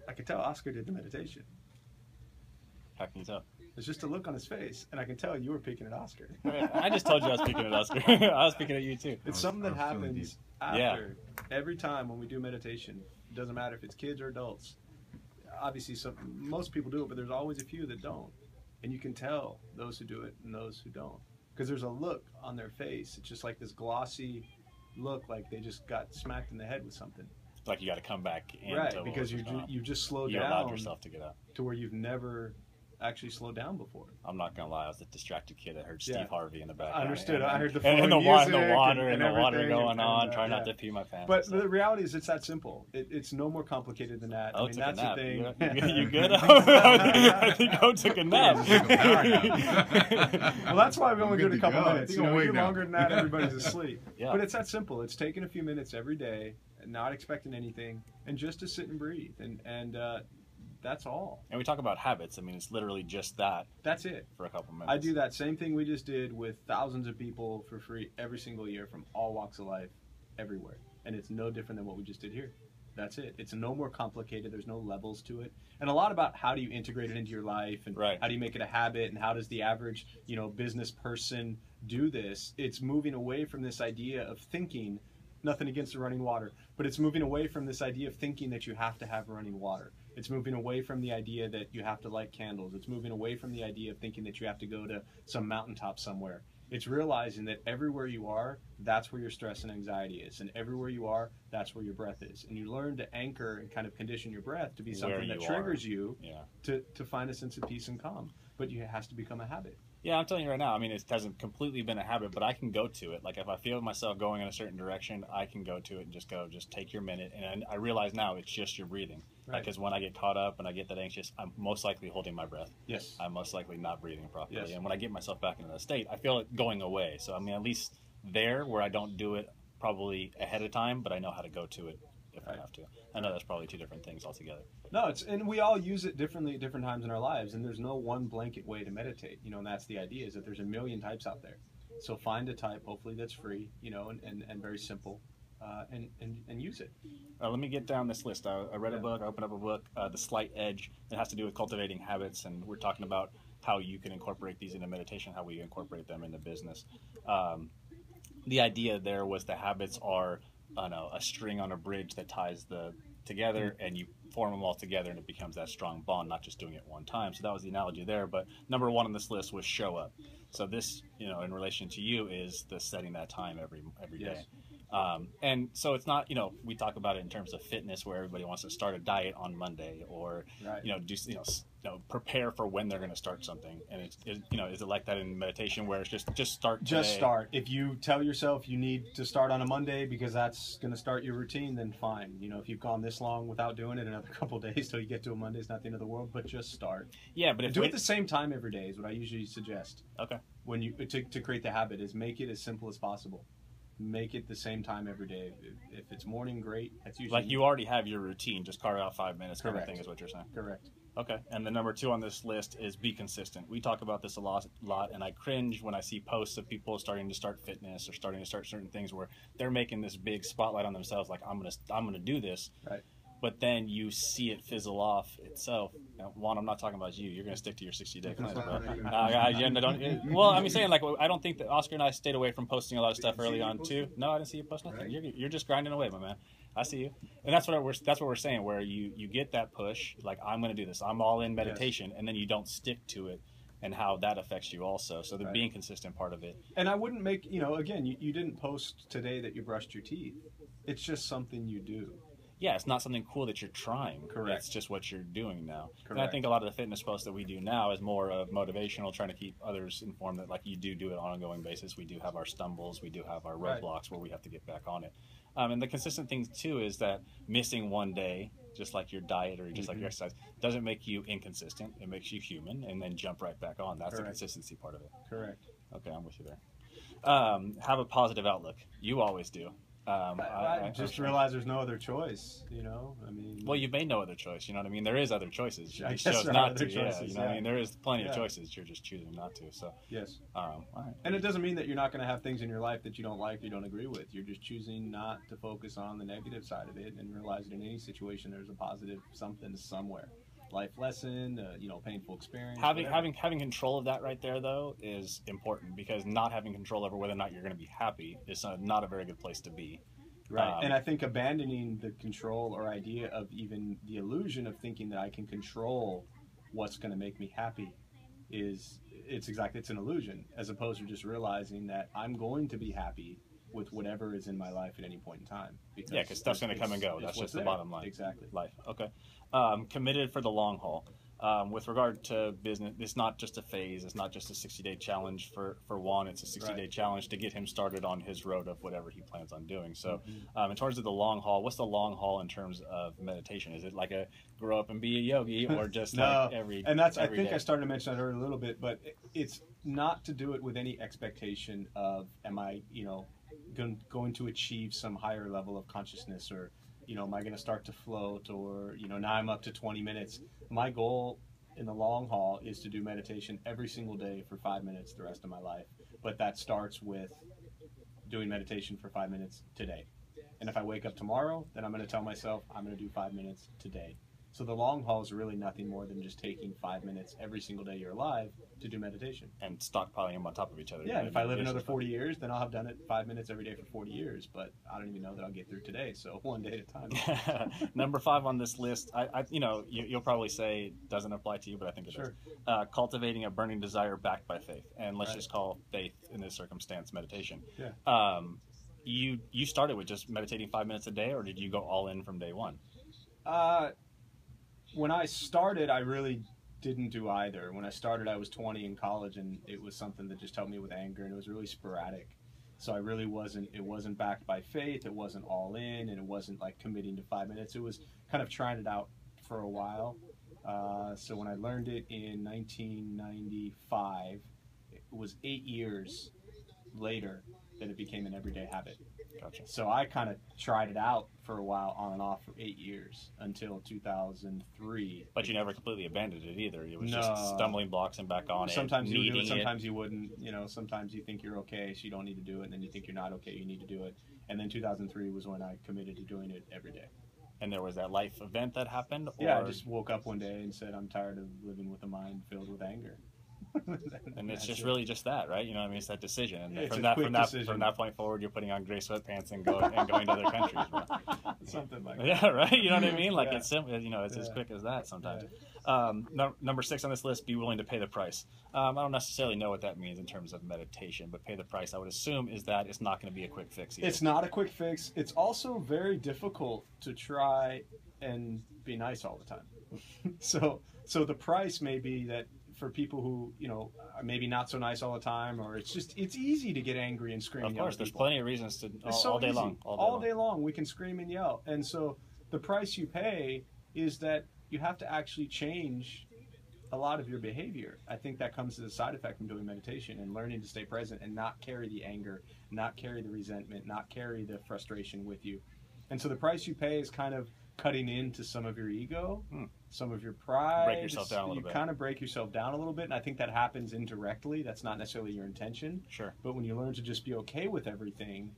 I could tell Oscar did the meditation. How can you tell? There's just a look on his face, and I can tell you were peeking at Oscar. I just told you I was peeking at Oscar. I was peeking at you too. It's something that happens after every time when we do meditation. It doesn't matter if it's kids or adults. Obviously, most people do it, but there's always a few that don't. And you can tell those who do it and those who don't. Because there's a look on their face. It's just like this glossy look, like they just got smacked in the head with something. Like you got to come back in. Right, because you just slowed down. You allowed yourself to get out. To where you've never actually slowed down before. I'm not gonna lie, I was the distracted kid that heard Steve Harvey in the background. I understood. I heard the phone and the music water going and, on. Try not to pee my pants. But the reality is, it's that simple. It's no more complicated than that. Oh, I mean, that's the thing. You good? I think I took a nap. Well, that's why we only do it a couple minutes. You know, if you're now. longer than that, everybody's asleep. Yeah. But it's that simple. It's taking a few minutes every day, and not expecting anything, and just to sit and breathe, and that's all. And we talk about habits. I mean, it's literally just that. That's it. For a couple minutes. I do that same thing we just did with thousands of people for free every single year from all walks of life, everywhere. And it's no different than what we just did here. That's it. It's no more complicated. There's no levels to it. And a lot about how do you integrate it into your life, and how do you make it a habit, and how does the average, business person do this? It's moving away from this idea of thinking, nothing against the running water, but it's moving away from this idea of thinking that you have to have running water. It's moving away from the idea that you have to light candles. It's moving away from the idea of thinking that you have to go to some mountaintop somewhere. It's realizing that everywhere you are, that's where your stress and anxiety is. And everywhere you are, that's where your breath is. And you learn to anchor and kind of condition your breath to be something that triggers you to find a sense of peace and calm. But it has to become a habit. Yeah, I'm telling you right now, I mean, it hasn't completely been a habit, but I can go to it. Like, if I feel myself going in a certain direction, I can go to it and just take your minute. And I realize now it's just your breathing. Right. Because when I get caught up and I get that anxious, I'm most likely holding my breath. Yes. I'm most likely not breathing properly. Yes. And when I get myself back into that state, I feel it going away. So, I mean, at least there where I don't do it probably ahead of time, but I know how to go to it if I have to. I know that's probably two different things altogether. No, and we all use it differently at different times in our lives, and there's no one blanket way to meditate, and that's the idea, is that there's a million types out there. So find a type, hopefully that's free, and very simple, and use it. Let me get down this list. I read a book, I opened up a book, The Slight Edge. It has to do with cultivating habits, and we're talking about how you can incorporate these into meditation, how we incorporate them into business. The idea there was the habits are a string on a bridge that ties together, and you form them all together, and it becomes that strong bond, not just doing it one time. So that was the analogy there. But number one on this list was show up. So this, in relation to you, is the setting that time every day. And so it's not, we talk about it in terms of fitness, where everybody wants to start a diet on Monday, or prepare for when they're going to start something. And is it like that in meditation, where it's just start today? Just start. If you tell yourself you need to start on a Monday because that's going to start your routine, then fine. If you've gone this long without doing it, another couple of days till you get to a Monday, it's not the end of the world. But just start. Yeah, but do it at the same time every day is what I usually suggest. Okay. When you to create the habit, is make it as simple as possible. Make it the same time every day. If it's morning, great. That's usually like you already have your routine. Just carve out 5 minutes. Kind of thing is what you're saying. Correct. Okay. And the number two on this list is be consistent. We talk about this a lot, and I cringe when I see posts of people starting to start fitness or starting to start certain things where they're making this big spotlight on themselves, like I'm gonna do this. Right. But then you see it fizzle off itself. Now, Juan, I'm not talking about you. You're going to stick to your 60-day plan. Well, I'm saying, like, I don't think that Oscar and I stayed away from posting a lot of stuff early on, too. No, I didn't see you post nothing. Right. You're just grinding away, my man. I see you. And that's what we're saying, where you get that push, like, I'm going to do this. I'm all in meditation, and then you don't stick to it, and how that affects you also. So the being consistent part of it. And I wouldn't make, again, you didn't post today that you brushed your teeth. It's just something you do. Yeah, it's not something cool that you're trying. Correct. It's just what you're doing now. Correct. And I think a lot of the fitness posts that we do now is more of motivational, trying to keep others informed that, like, you do it on an ongoing basis. We do have our stumbles. We do have our roadblocks where we have to get back on it. And the consistent thing, too, is that missing one day, just like your diet or just like your exercise, doesn't make you inconsistent. It makes you human, and then jump right back on. That's the consistency part of it. Correct. Okay, I'm with you there. Have a positive outlook. You always do. I just realized there's no other choice, you know? I mean... Well, you've made no other choice, you know what I mean? There is other choices. You I just guess chose there are not other to, yeah, choices, you know what I yeah. mean? There is plenty of Yeah. choices, you're just choosing not to, so... Yes. All right. And it doesn't mean that you're not going to have things in your life that you don't like, you don't agree with. You're just choosing not to focus on the negative side of it and realize that in any situation there's a positive something somewhere. Life lesson, painful experience. Having control of that right there, though, is important, because not having control over whether or not you're going to be happy is not a very good place to be. Right. And I think abandoning the control or idea of even the illusion of thinking that I can control what's going to make me happy it's an illusion, as opposed to just realizing that I'm going to be happy with whatever is in my life at any point in time. Because stuff's going to come and go. That's just the bottom line. Exactly. Life. Okay. Committed for the long haul. With regard to business, it's not just a phase. It's not just a 60-day challenge for Juan. It's a 60-day challenge to get him started on his road of whatever he plans on doing. So in terms of the long haul, what's the long haul in terms of meditation? Is it like a grow up and be a yogi, or just like every And that's, every I think day? I started to mention that earlier a little bit, but it's not to do it with any expectation of, am I, going to achieve some higher level of consciousness, or am I going to start to float, or now I'm up to 20 minutes. My goal in the long haul is to do meditation every single day for 5 minutes the rest of my life, but that starts with doing meditation for 5 minutes today. And if I wake up tomorrow, then I'm going to tell myself I'm going to do 5 minutes today. So the long haul is really nothing more than just taking 5 minutes every single day you're alive to do meditation. And stockpiling them on top of each other. Yeah, and if I live another 40 years, then I'll have done it 5 minutes every day for 40 years. But I don't even know that I'll get through today, so one day at a time. Number 5 on this list, you'll probably say doesn't apply to you, but I think it does. Cultivating a burning desire backed by faith. And let's just call faith, in this circumstance, meditation. Yeah. You started with just meditating 5 minutes a day, or did you go all in from day one? When I started, I really didn't do either. When I started, I was 20 in college, and it was something that just helped me with anger, and it was really sporadic. So it wasn't backed by faith, it wasn't all in, and it wasn't like committing to 5 minutes. It was kind of trying it out for a while. So when I learned it in 1995, it was 8 years later that it became an everyday habit. Gotcha. So I kind of tried it out for a while, on and off, for 8 years, until 2003. But you never completely abandoned it either. It was just stumbling blocks and back on sometimes it. You would do it, sometimes you wouldn't. Sometimes you think you're okay, so you don't need to do it, and then you think you're not okay, you need to do it. And then 2003 was when I committed to doing it every day. And there was that life event that happened? Yeah, I just woke up one day and said, I'm tired of living with a mind filled with anger. And it's just really just that, right? It's that decision. And it's from that point forward, you're putting on gray sweatpants and going to other countries. Something like that. Yeah, right. You know what I mean? Like it's simple. It's as quick as that sometimes. Yeah. Number 6 on this list: be willing to pay the price. I don't necessarily know what that means in terms of meditation, but pay the price, I would assume, is that it's not going to be a quick fix either. It's not a quick fix. It's also very difficult to try and be nice all the time. So the price may be that, for people who, are maybe not so nice all the time, or it's easy to get angry and scream. Of course, there's people. plenty of reasons to all day easy. long. All day long, we can scream and yell. And so the price you pay is that you have to actually change a lot of your behavior. I think that comes as a side effect from doing meditation and learning to stay present and not carry the anger, not carry the resentment, not carry the frustration with you. And so the price you pay is kind of cutting into some of your ego, some of your pride. Break yourself down a little bit. You kind of break yourself down a little bit, and I think that happens indirectly. That's not necessarily your intention. Sure. But when you learn to just be okay with everything,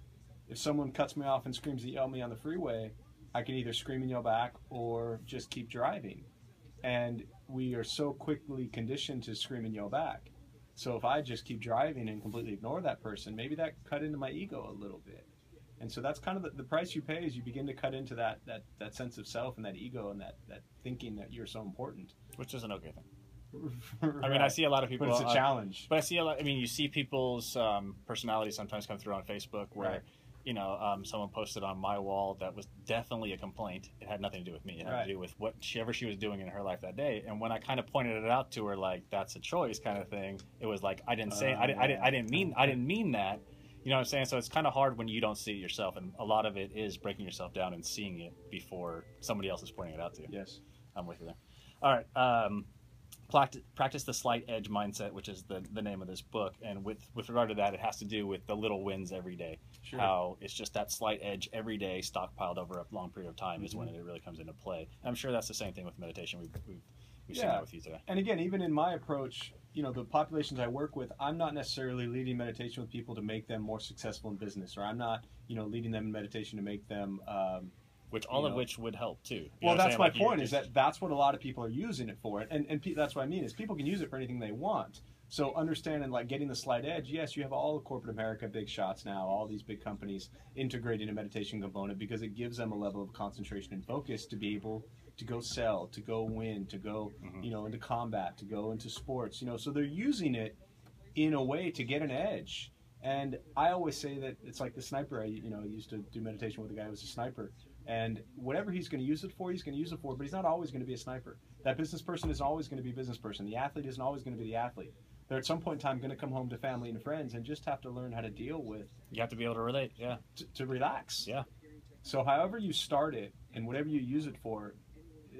if someone cuts me off and screams and yells at me on the freeway, I can either scream and yell back or just keep driving. And we are so quickly conditioned to scream and yell back. So if I just keep driving and completely ignore that person, maybe that cut into my ego a little bit. And so that's kind of the price you pay, is you begin to cut into that sense of self and that ego and that thinking that you're so important. Which is an okay thing. Right. I mean, I see a lot of people. But it's a challenge. But I see you see people's personalities sometimes come through on Facebook where, someone posted on my wall that was definitely a complaint. It had nothing to do with me. It had to do with whatever she was doing in her life that day. And when I kind of pointed it out to her, like, that's a choice kind of thing, it was like, I didn't mean that. You know what I'm saying? So it's kind of hard when you don't see it yourself, and a lot of it is breaking yourself down and seeing it before somebody else is pointing it out to you. Yes. I'm with you there. All right. practice the slight edge mindset, which is the name of this book. And with regard to that, it has to do with the little wins every day. Sure. How it's just that slight edge every day stockpiled over a long period of time is when it really comes into play. And I'm sure that's the same thing with meditation. We've seen that with you today. And again, even in my approach, the populations I work with, I'm not necessarily leading meditation with people to make them more successful in business, or I'm not, leading them in meditation to make them which would help too. Well, that's my point. Is that's what a lot of people are using it for, and that's what I mean is people can use it for anything they want. So understanding, like, getting the slight edge. Yes, you have all of corporate America, big shots now, all these big companies integrating a meditation component because it gives them a level of concentration and focus to be able to go sell, to go win, to go into combat, to go into sports. So they're using it in a way to get an edge. And I always say that it's like the sniper. I used to do meditation with a guy who was a sniper. And whatever he's going to use it for, he's going to use it for, but he's not always going to be a sniper. That business person isn't always going to be a business person. The athlete isn't always going to be the athlete. They're at some point in time going to come home to family and friends and just have to learn how to deal with. You have to be able to relate, yeah. To relax. Yeah. So however you start it and whatever you use it for,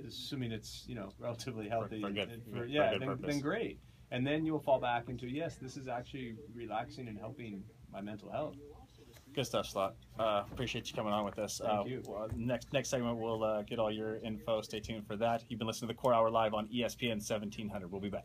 assuming it's, relatively healthy. Then great. And then you'll fall back into, yes, this is actually relaxing and helping my mental health. Good stuff, Slot. Appreciate you coming on with us. Thank you. Next segment, we'll get all your info. Stay tuned for that. You've been listening to the Core Hour live on ESPN 1700. We'll be back.